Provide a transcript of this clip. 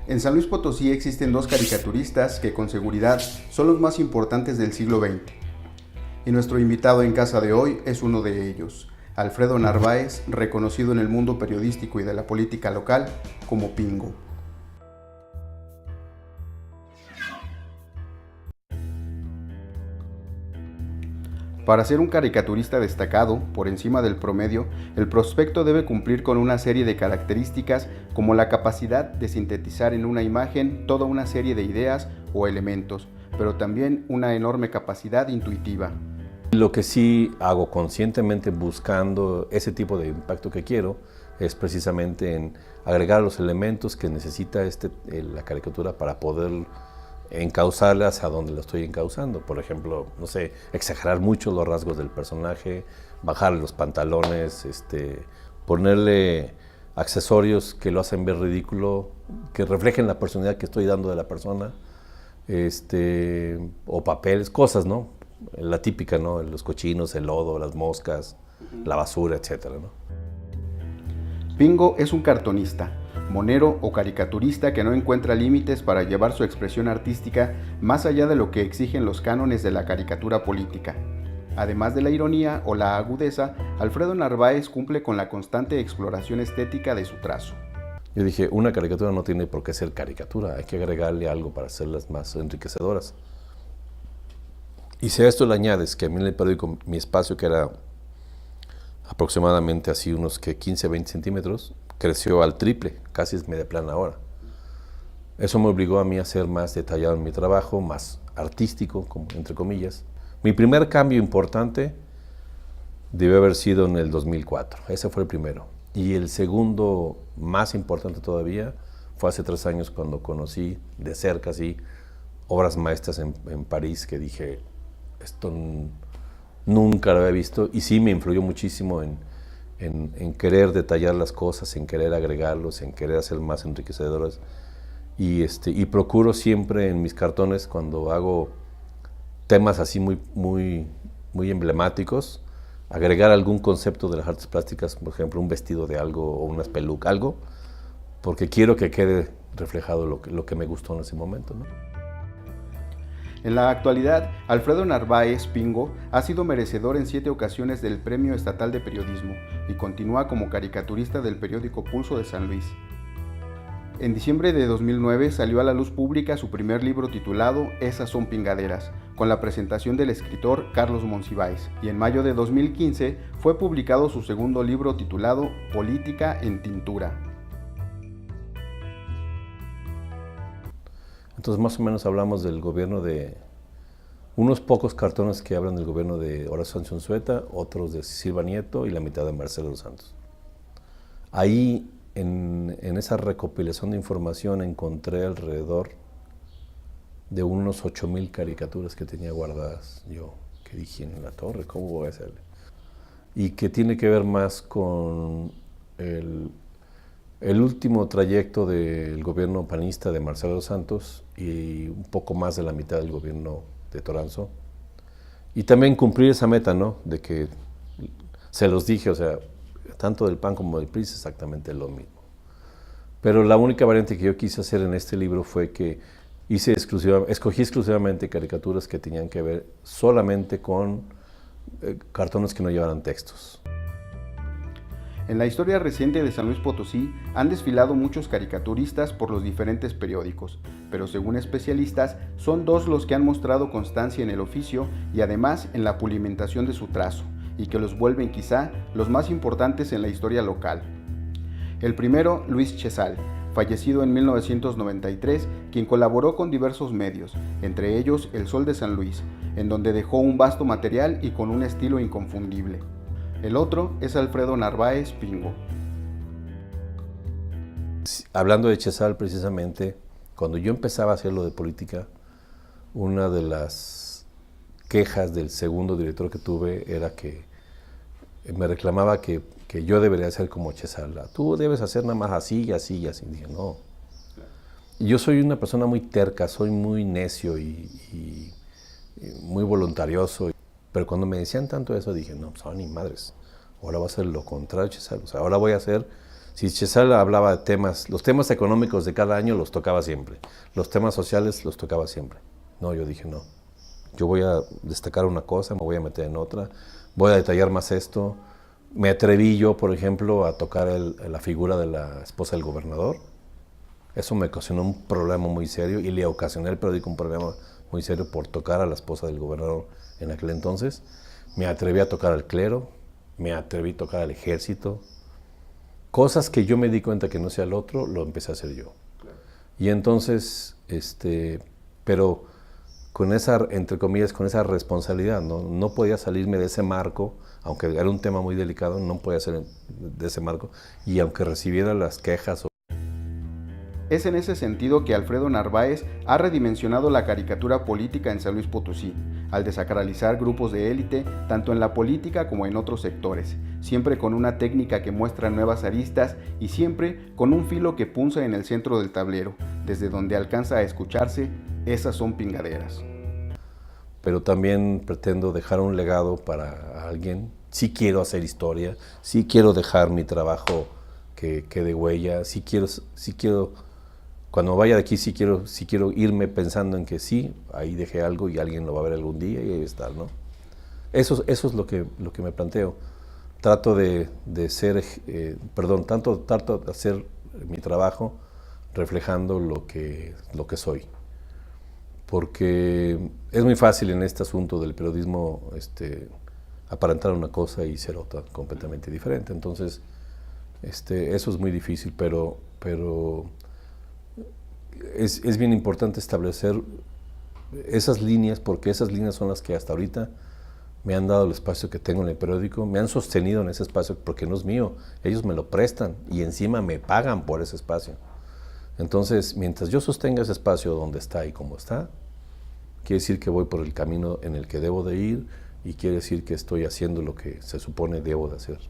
En San Luis Potosí existen dos caricaturistas que con seguridad son los más importantes del siglo XX. Y nuestro invitado en casa de hoy es uno de ellos, Alfredo Narváez, reconocido en el mundo periodístico y de la política local como Pingo. Para ser un caricaturista destacado, por encima del promedio, el prospecto debe cumplir con una serie de características como la capacidad de sintetizar en una imagen toda una serie de ideas o elementos, pero también una enorme capacidad intuitiva. Lo que sí hago conscientemente buscando ese tipo de impacto que quiero es precisamente en agregar los elementos que necesita la caricatura para poder encauzarla hacia donde lo estoy encauzando. Por ejemplo, no sé, exagerar mucho los rasgos del personaje, bajarle los pantalones, ponerle accesorios que lo hacen ver ridículo, que reflejen la personalidad que estoy dando de la persona, o papeles, cosas, ¿no? La típica, ¿no? Los cochinos, el lodo, las moscas, la basura, etcétera, ¿no? Pingo es un cartonista, monero o caricaturista que no encuentra límites para llevar su expresión artística más allá de lo que exigen los cánones de la caricatura política. Además de la ironía o la agudeza, Alfredo Narváez cumple con la constante exploración estética de su trazo. Yo dije, una caricatura no tiene por qué ser caricatura, hay que agregarle algo para hacerlas más enriquecedoras. Y si a esto le añades que a mí en el periódico mi espacio, que era aproximadamente así unos 15, 20 centímetros, creció al triple, casi es media plana ahora. Eso me obligó a mí a ser más detallado en mi trabajo, más artístico, entre comillas. Mi primer cambio importante debió haber sido en el 2004, ese fue el primero. Y el segundo, más importante todavía, fue hace 3 años cuando conocí de cerca, así, obras maestras en París, que dije, esto nunca lo había visto, y sí me influyó muchísimo en querer detallar las cosas, en querer agregarlos, en querer hacer más enriquecedoras. Y procuro siempre en mis cartones, cuando hago temas así muy emblemáticos, agregar algún concepto de las artes plásticas, por ejemplo, un vestido de algo o unas pelucas, algo, porque quiero que quede reflejado lo que me gustó en ese momento, ¿no? En la actualidad, Alfredo Narváez Pingo ha sido merecedor en 7 ocasiones del Premio Estatal de Periodismo y continúa como caricaturista del periódico Pulso de San Luis. En diciembre de 2009 salió a la luz pública su primer libro titulado Esas son pingaderas, con la presentación del escritor Carlos Monsiváis, y en mayo de 2015 fue publicado su segundo libro titulado Política en Tintura. Entonces más o menos hablamos del gobierno de unos pocos cartones que hablan del gobierno de Horacio Sánchez Unzueta, otros de Silva Nieto y la mitad de Marcelo dos Santos. Ahí en esa recopilación de información encontré alrededor de unos 8,000 caricaturas que tenía guardadas yo, que dije en la torre, ¿cómo voy a hacerle? Y que tiene que ver más con el último trayecto del gobierno panista de Marcelo dos Santos y un poco más de la mitad del gobierno de Toranzo. Y también cumplir esa meta, ¿no? De que se los dije, o sea, tanto del PAN como del PRI es exactamente lo mismo. Pero la única variante que yo quise hacer en este libro fue que escogí exclusivamente caricaturas que tenían que ver solamente con cartones que no llevaran textos. En la historia reciente de San Luis Potosí han desfilado muchos caricaturistas por los diferentes periódicos, pero según especialistas son 2 los que han mostrado constancia en el oficio y además en la pulimentación de su trazo, y que los vuelven quizá los más importantes en la historia local. El primero, Luis Chezal, fallecido en 1993, quien colaboró con diversos medios, entre ellos El Sol de San Luis, en donde dejó un vasto material y con un estilo inconfundible. El otro es Alfredo Narváez Pingo. Hablando de Chezal, precisamente, cuando yo empezaba a hacer lo de política, una de las quejas del segundo director que tuve era que me reclamaba que yo debería ser como Chezal. Tú debes hacer nada más así y así y así. Y dije, no. Y yo soy una persona muy terca, soy muy necio y muy voluntarioso. Pero cuando me decían tanto eso, dije, no, pues ahora ni madres. Ahora voy a hacer lo contrario, Chezal. O sea, ahora voy a hacer Si Chezal hablaba de temas, los temas económicos de cada año los tocaba siempre, los temas sociales los tocaba siempre. No, yo dije no, yo voy a destacar una cosa, me voy a meter en otra, voy a detallar más esto. Me atreví yo, por ejemplo, a tocar la figura de la esposa del gobernador. Eso me ocasionó un problema muy serio y le ocasioné al periódico un problema muy serio por tocar a la esposa del gobernador en aquel entonces. Me atreví a tocar al clero, me atreví a tocar al ejército. Cosas que yo me di cuenta que no sea el otro, lo empecé a hacer yo. Y entonces, pero con esa, entre comillas, con esa responsabilidad, no podía salirme de ese marco, aunque era un tema muy delicado, no podía salir de ese marco, y aunque recibiera las quejas. Es en ese sentido que Alfredo Narváez ha redimensionado la caricatura política en San Luis Potosí, al desacralizar grupos de élite, tanto en la política como en otros sectores, siempre con una técnica que muestra nuevas aristas y siempre con un filo que punza en el centro del tablero, desde donde alcanza a escucharse, esas son pingaderas. Pero también pretendo dejar un legado para alguien. Sí quiero hacer historia, sí quiero dejar mi trabajo que quede huella, sí quiero, cuando vaya de aquí sí quiero irme pensando en que sí, ahí dejé algo y alguien lo va a ver algún día y ahí está, ¿no? Eso es lo que me planteo. Trato de hacer mi trabajo reflejando lo que soy. Porque es muy fácil en este asunto del periodismo aparentar una cosa y ser otra completamente diferente. Entonces, eso es muy difícil, pero es bien importante establecer esas líneas, porque esas líneas son las que hasta ahorita me han dado el espacio que tengo en el periódico, me han sostenido en ese espacio porque no es mío, ellos me lo prestan y encima me pagan por ese espacio. Entonces, mientras yo sostenga ese espacio donde está y como está, quiere decir que voy por el camino en el que debo de ir y quiere decir que estoy haciendo lo que se supone debo de hacer.